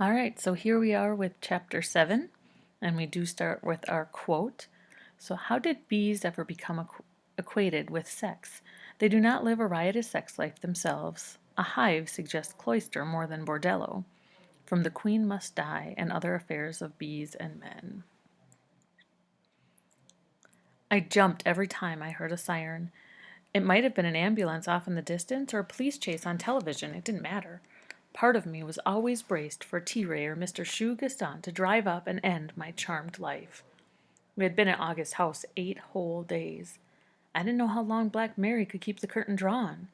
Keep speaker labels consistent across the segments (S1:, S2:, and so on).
S1: All right, so here we are with chapter 7, and we do start with our quote. So, how did bees ever become equated with sex? They do not live a riotous sex life themselves. A hive suggests cloister more than bordello. From The Queen Must Die and Other Affairs of Bees and Men. I jumped every time I heard a siren. It might have been an ambulance off in the distance or a police chase on television, it didn't matter. Part of me was always braced for T-Ray or Mr. Shu Gaston to drive up and end my charmed life. We had been at August's house 8 whole days. I didn't know how long Black Mary could keep the curtain drawn.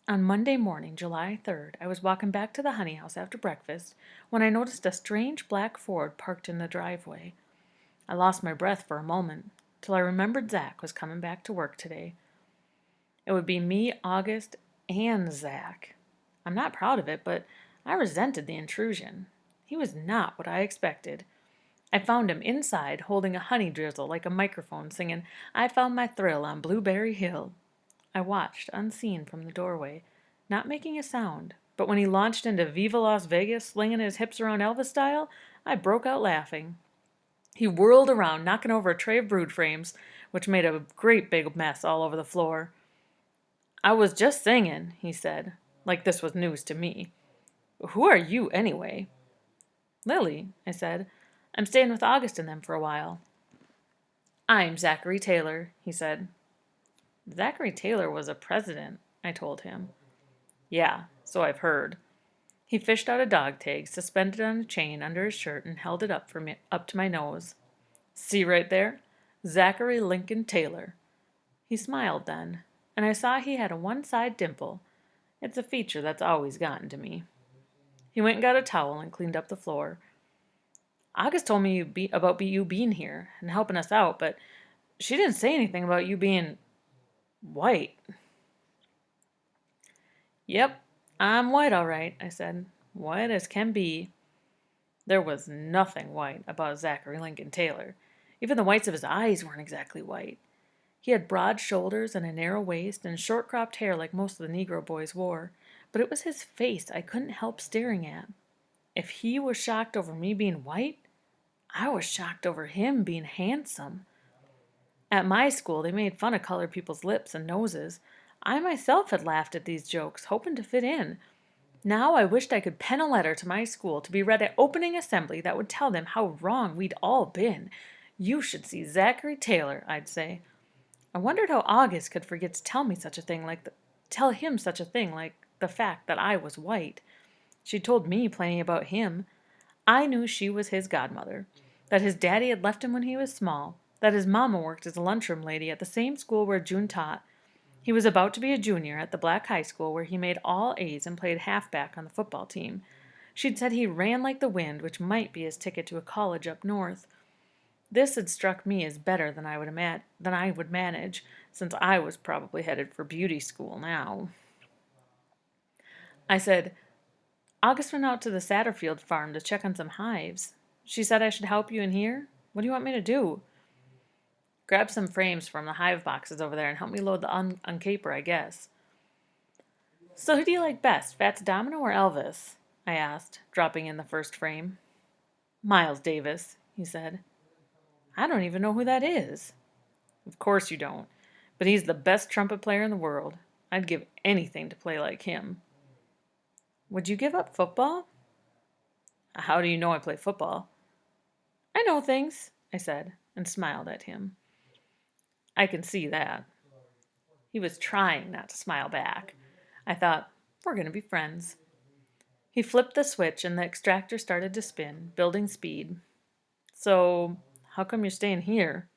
S1: On Monday morning, July 3rd, I was walking back to the honey house after breakfast when I noticed a strange black Ford parked in the driveway. I lost my breath for a moment, till I remembered Zach was coming back to work today. It would be me, August, and Zach. I'm not proud of it, but I resented the intrusion. He was not what I expected. I found him inside, holding a honey drizzle like a microphone, singing, "I Found My Thrill on Blueberry Hill." I watched, unseen from the doorway, not making a sound, but when he launched into Viva Las Vegas, slinging his hips around Elvis style, I broke out laughing. He whirled around, knocking over a tray of brood frames, which made a great big mess all over the floor. "I was just singing," he said, like this was news to me. "Who are you, anyway?" "Lily," I said. "I'm staying with August and them for a while." "I'm Zachary Taylor," he said. "Zachary Taylor was a president," I told him. "Yeah, so I've heard." He fished out a dog tag, suspended on a chain under his shirt, and held it up for me, up to my nose. "See right there? Zachary Lincoln Taylor." He smiled then, and I saw he had a one-side dimple. It's a feature that's always gotten to me. He went and got a towel and cleaned up the floor. "August told me about you being here and helping us out, but she didn't say anything about you being white." "Yep, I'm white all right," I said. "White as can be." There was nothing white about Zachary Lincoln Taylor. Even the whites of his eyes weren't exactly white. He had broad shoulders and a narrow waist and short cropped hair like most of the Negro boys wore, but it was his face I couldn't help staring at. If he was shocked over me being white, I was shocked over him being handsome. At my school, they made fun of colored people's lips and noses. I myself had laughed at these jokes, hoping to fit in. Now I wished I could pen a letter to my school to be read at opening assembly that would tell them how wrong we'd all been. "You should see Zachary Taylor," I'd say. I wondered how August could forget to tell me such a thing tell him such a thing like the fact that I was white. She told me plenty about him. I knew she was his godmother, that his daddy had left him when he was small, that his mama worked as a lunchroom lady at the same school where June taught. He was about to be a junior at the Black High School where he made all A's and played halfback on the football team. She'd said he ran like the wind, which might be his ticket to a college up north. This had struck me as better than I would manage, since I was probably headed for beauty school now. I said, "August went out to the Satterfield farm to check on some hives. She said I should help you in here. What do you want me to do?" "Grab some frames from the hive boxes over there and help me load the uncaper, I guess." "So who do you like best, Fats Domino or Elvis?" I asked, dropping in the first frame. "Miles Davis," he said. "I don't even know who that is." "Of course you don't, but he's the best trumpet player in the world. I'd give anything to play like him." "Would you give up football?" "How do you know I play football?" "I know things," I said, and smiled at him. "I can see that." He was trying not to smile back. I thought, we're going to be friends. He flipped the switch and the extractor started to spin, building speed. "So, how come you're staying here?"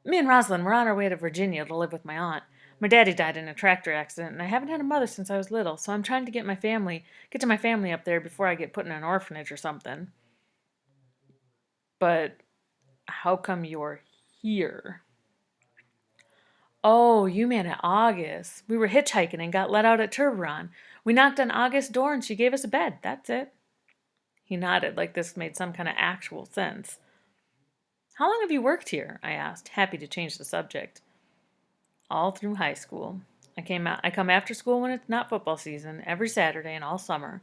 S1: "Me and Rosalind were on our way to Virginia to live with my aunt. My daddy died in a tractor accident, and I haven't had a mother since I was little, so I'm trying to get to my family up there before I get put in an orphanage or something." "But how come you're here?" "Oh, you mean at August. We were hitchhiking and got let out at Turberon. We knocked on August's door and she gave us a bed. That's it." He nodded like this made some kind of actual sense. "How long have you worked here?" I asked, happy to change the subject. "All through high school. I come after school when it's not football season, every Saturday and all summer.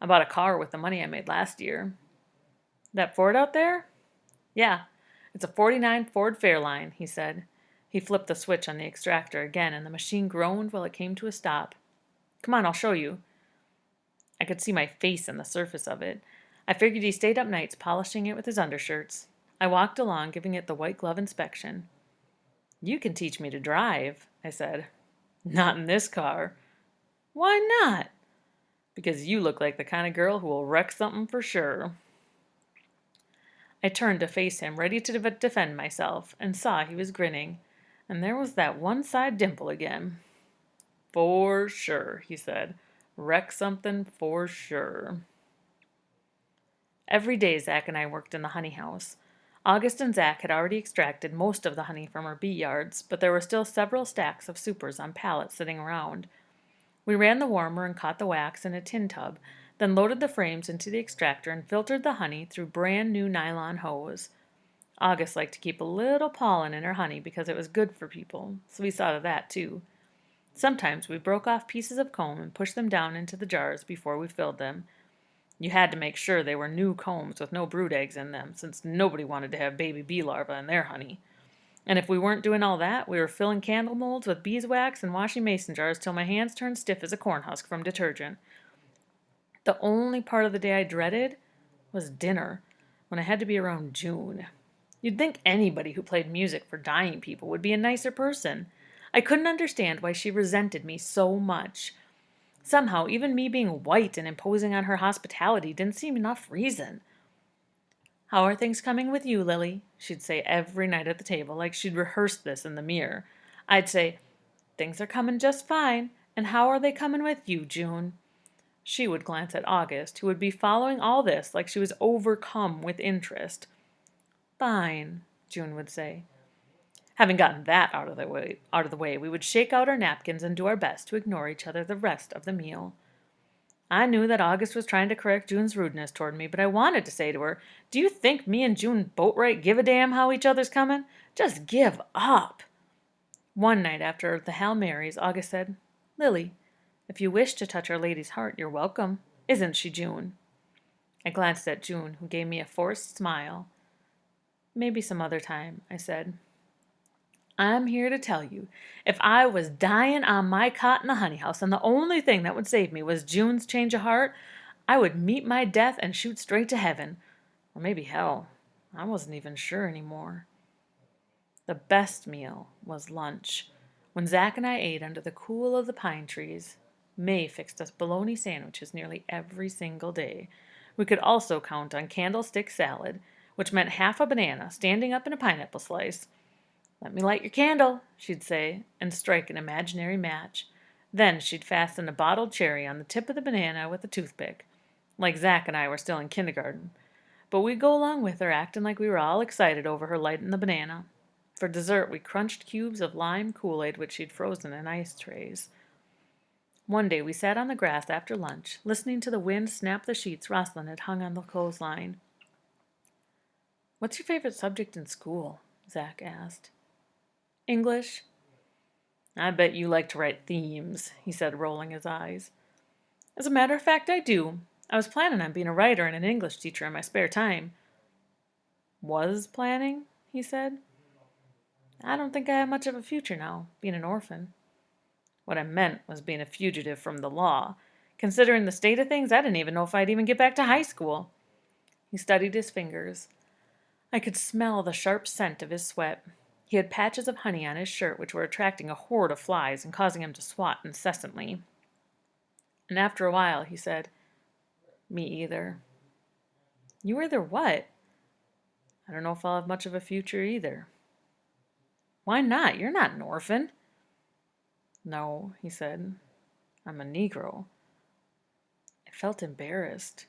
S1: I bought a car with the money I made last year. That Ford out there? Yeah, it's a '49 Ford Fairlane, he said. He flipped the switch on the extractor again, and the machine groaned while it came to a stop. Come on, I'll show you. I could see my face on the surface of it. I figured he stayed up nights polishing it with his undershirts. I walked along, giving it the white glove inspection. You can teach me to drive, I said. Not in this car. Why not? Because you look like the kind of girl who will wreck something for sure. I turned to face him, ready to defend myself, and saw he was grinning, and there was that one side dimple again. For sure, he said. Wreck something for sure. Every day Zach and I worked in the honey house. August and Zach had already extracted most of the honey from our bee yards, but there were still several stacks of supers on pallets sitting around. We ran the warmer and caught the wax in a tin tub, then loaded the frames into the extractor and filtered the honey through brand new nylon hose. August liked to keep a little pollen in her honey because it was good for people, so we saw to that too. Sometimes we broke off pieces of comb and pushed them down into the jars before we filled them. You had to make sure they were new combs with no brood eggs in them, since nobody wanted to have baby bee larvae in their honey. And if we weren't doing all that, we were filling candle molds with beeswax and washing mason jars till my hands turned stiff as a corn husk from detergent. The only part of the day I dreaded was dinner, when I had to be around June. You'd think anybody who played music for dying people would be a nicer person. I couldn't understand why she resented me so much. Somehow, even me being white and imposing on her hospitality didn't seem enough reason. How are things coming with you, Lily? She'd say every night at the table, like she'd rehearsed this in the mirror. I'd say, things are coming just fine. And how are they coming with you, June? She would glance at August, who would be following all this like she was overcome with interest. Fine, June would say. Having gotten that out of the way, we would shake out our napkins and do our best to ignore each other the rest of the meal. I knew that August was trying to correct June's rudeness toward me, but I wanted to say to her, do you think me and June Boatwright give a damn how each other's coming? Just give up. One night after the Hail Marys, August said, Lily, if you wish to touch Our Lady's heart, you're welcome. Isn't she, June? I glanced at June, who gave me a forced smile. Maybe some other time, I said. I'm here to tell you, if I was dying on my cot in the honey house and the only thing that would save me was June's change of heart, I would meet my death and shoot straight to heaven. Or maybe hell. I wasn't even sure anymore. The best meal was lunch, when Zach and I ate under the cool of the pine trees. May fixed us bologna sandwiches nearly every single day. We could also count on candlestick salad, which meant half a banana standing up in a pineapple slice. Let me light your candle, she'd say, and strike an imaginary match. Then she'd fasten a bottled cherry on the tip of the banana with a toothpick, like Zach and I were still in kindergarten. But we'd go along with her, acting like we were all excited over her lighting the banana. For dessert, we crunched cubes of lime Kool-Aid, which she'd frozen in ice trays. One day we sat on the grass after lunch, listening to the wind snap the sheets Rosalind had hung on the clothesline. What's your favorite subject in school? Zach asked. English. I bet you like to write themes, he said, rolling his eyes. As a matter of fact, I do. I was planning on being a writer and an English teacher in my spare time. Was planning? He said. I don't think I have much of a future now, being an orphan. What I meant was being a fugitive from the law. Considering the state of things, I didn't even know if I'd even get back to high school. He studied his fingers. I could smell the sharp scent of his sweat. He had patches of honey on his shirt which were attracting a horde of flies and causing him to swat incessantly. And after a while he said, Me either. You either what? I don't know if I'll have much of a future either. Why not? You're not an orphan. No, he said. I'm a Negro. I felt embarrassed.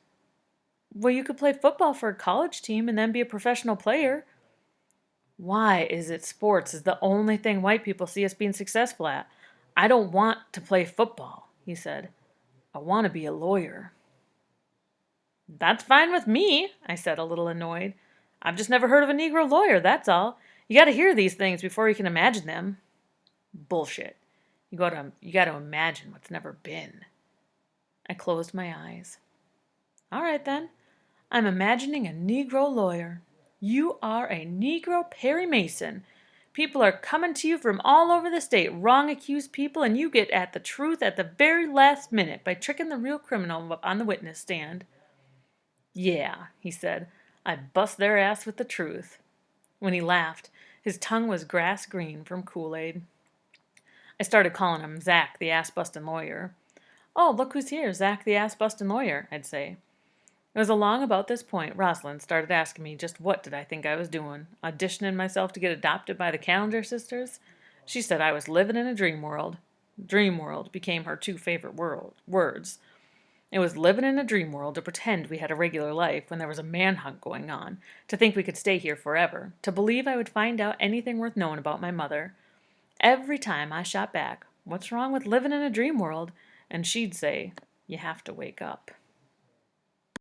S1: Well, you could play football for a college team and then be a professional player. Why is it sports is the only thing white people see us being successful at? I don't want to play football, he said. I want to be a lawyer. That's fine with me, I said, a little annoyed. I've just never heard of a Negro lawyer, that's all. You got to hear these things before you can imagine them. Bullshit. You got to imagine what's never been. I closed my eyes. All right, then. I'm imagining a Negro lawyer. You are a Negro Perry Mason. People are coming to you from all over the state, wrong accused people, and you get at the truth at the very last minute by tricking the real criminal on the witness stand. Yeah, he said, I bust their ass with the truth. When he laughed, his tongue was grass green from Kool-Aid. I started calling him Zack, the ass-bustin' lawyer. Oh, look who's here, Zack, the ass-bustin' lawyer, I'd say. It was along about this point Rosalind started asking me just what did I think I was doing, auditioning myself to get adopted by the Calendar sisters. She said I was living in a dream world. Dream world became her two favorite words. It was living in a dream world to pretend we had a regular life when there was a manhunt going on, to think we could stay here forever, to believe I would find out anything worth knowing about my mother. Every time I shot back, what's wrong with living in a dream world? And she'd say, you have to wake up.